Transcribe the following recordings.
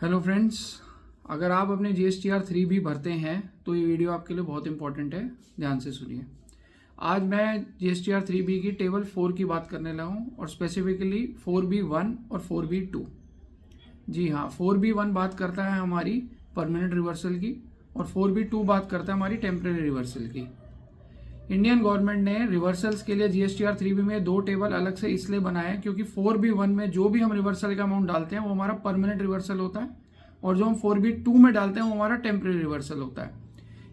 Hello friends, अगर आप अपने GSTR 3 भी भरते हैं तो ये वीडियो आपके लिए बहुत इंपॉर्टेंट है। ध्यान से सुनिए। आज मैं GSTR 3B की टेबल 4 की बात करने लगा हूँ और स्पेसिफिकली 4B1 और 4B2। जी हाँ, 4B1 बात करता है हमारी परमानेंट रिवर्सल की और 4B2 बात करता है हमारी टेम्परेरी रिवर्सल की। इंडियन गवर्नमेंट ने रिवर्सल्स के लिए GSTR 3B में दो टेबल अलग से इसलिए बनाए हैं क्योंकि 4B1 में जो भी हम रिवर्सल का अमाउंट डालते हैं वो हमारा परमानेंट रिवर्सल होता है और जो हम 4B2 में डालते हैं वो हमारा टेम्परेरी रिवर्सल होता है।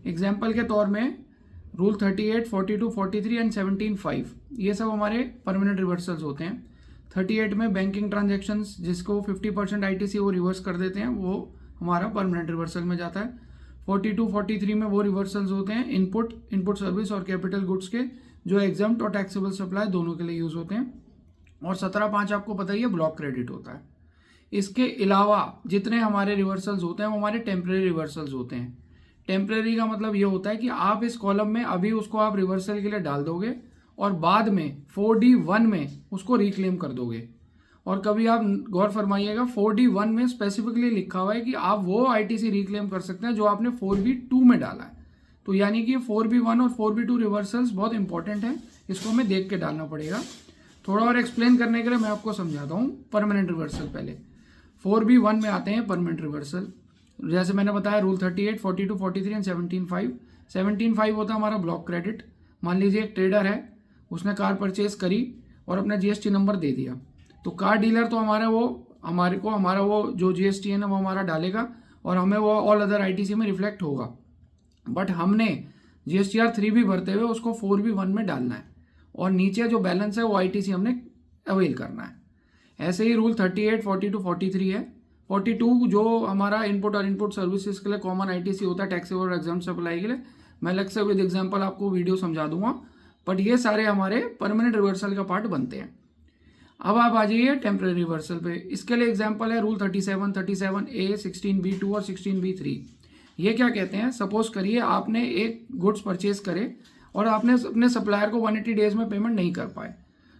एग्जाम्पल के तौर में रूल 38, 42, 43 एंड 17(5) ये सब हमारे परमानेंट रिवर्सल्स होते हैं। 38 में बैंकिंग ट्रांजेक्शन्स जिसको 50% ITC वो रिवर्स कर देते हैं, वो हमारा परमानेंट रिवर्सल में जाता है। 42, 43 में वो रिवर्सल्स होते हैं इनपुट सर्विस और कैपिटल गुड्स के, जो एग्जम्प्ट और टैक्सेबल सप्लाई दोनों के लिए यूज होते हैं। और 17(5) आपको पता ही है ब्लॉक क्रेडिट होता है। इसके अलावा जितने हमारे रिवर्सल्स होते हैं वो हमारे टेम्परेरी रिवर्सल्स होते हैं। टेम्परेरी का मतलब ये होता है कि आप इस कॉलम में अभी उसको आप रिवर्सल के लिए डाल दोगे और बाद में 4D1 में उसको रिक्लेम कर दोगे। और कभी आप गौर फरमाइएगा 4D1 में स्पेसिफिकली लिखा हुआ है कि आप वो ITC रिक्लेम कर सकते हैं जो आपने 4B2 में डाला है। तो यानी कि 4B1 और 4B2 रिवर्सल्स बहुत इंपॉर्टेंट है, इसको हमें देख के डालना पड़ेगा। थोड़ा और एक्सप्लेन करने के लिए मैं आपको समझाता हूँ परमानेंट रिवर्सल। पहले 4B1 में आते हैं परमानेंट रिवर्सल। जैसे मैंने बताया रूल 38, 42, 43 एंड 17(5). 17(5) होता है हमारा ब्लॉक क्रेडिट। मान लीजिए एक ट्रेडर है, उसने कार परचेज करी और अपना GST नंबर दे दिया, तो कार डीलर तो हमारा वो जो GST है ना वो हमारा डालेगा और हमें वो ऑल अदर ITC में रिफ्लेक्ट होगा। बट हमने GSTR 3B भरते हुए उसको 4B1 में डालना है और नीचे जो बैलेंस है वो ITC हमने अवेल करना है। ऐसे ही रूल 38, 42, 43 है। 42 जो हमारा इनपुट और इनपुट सर्विसेज के लिए कॉमन ITC होता है टैक्सेबल और एग्जाम्प्ट सप्लाई के लिए। मैं अलग से विद एग्जांपल आपको वीडियो समझा दूंगा, बट ये सारे हमारे परमानेंट रिवर्सल का पार्ट बनते हैं। अब आप आ जाइए टेम्परेरी रिवर्सल पे। इसके लिए एग्जांपल है रूल 37, 37A, 16B2 और 16B3। ये क्या कहते हैं, सपोज करिए आपने एक गुड्स परचेज करे और आपने अपने सप्लायर को 180 डेज में पेमेंट नहीं कर पाए,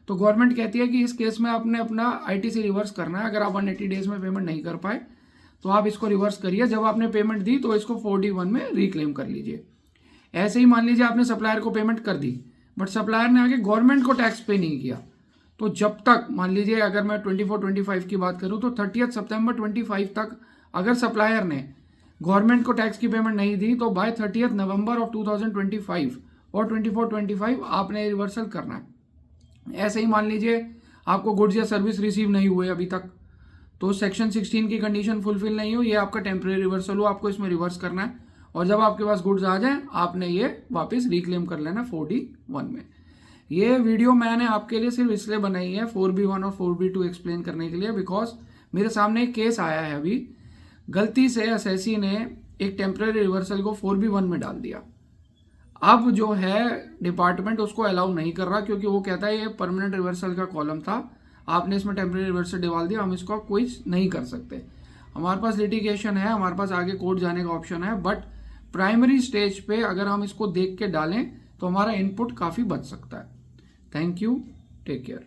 तो गवर्नमेंट कहती है कि इस केस में आपने अपना ITC रिवर्स करना है। अगर आप 180 डेज में पेमेंट नहीं कर पाए तो आप इसको रिवर्स करिए। जब आपने पेमेंट दी तो इसको 4D1 में रिक्लेम कर लीजिए। ऐसे ही मान लीजिए आपने सप्लायर को पेमेंट कर दी बट सप्लायर ने आगे गवर्नमेंट को टैक्स पे नहीं किया, तो जब तक मान लीजिए अगर मैं 24-25 की बात करूं तो 30 सितंबर 25 तक अगर सप्लायर ने गवर्नमेंट को टैक्स की पेमेंट नहीं दी तो बाय 30 नवंबर ऑफ 2025 और 24-25 आपने रिवर्सल करना है। ऐसे ही मान लीजिए आपको गुड्स या सर्विस रिसीव नहीं हुए अभी तक, तो सेक्शन 16 की कंडीशन फुलफिल नहीं हो, ये आपका टेम्परेरी रिवर्सल हो, आपको इसमें रिवर्स करना है और जब आपके पास गुड्स आ जाए आपने ये वापस रिक्लेम कर लेना 4D1 में। ये वीडियो मैंने आपके लिए सिर्फ इसलिए बनाई है 4B1 और 4B2 एक्सप्लेन करने के लिए, बिकॉज मेरे सामने एक केस आया है अभी। गलती से एसएससी ने एक टेम्परेरी रिवर्सल को 4B1 में डाल दिया। अब जो है डिपार्टमेंट उसको अलाउ नहीं कर रहा क्योंकि वो कहता है ये परमानेंट रिवर्सल का कॉलम था, आपने इसमें टेम्परेरी रिवर्सल डाल दिया, हम इसको कोई नहीं कर सकते। हमारे पास लिटिगेशन है, हमारे पास आगे कोर्ट जाने का ऑप्शन है, बट प्राइमरी स्टेज पे अगर हम इसको देख के डालें तो हमारा इनपुट काफ़ी बच सकता है। Thank you, take care.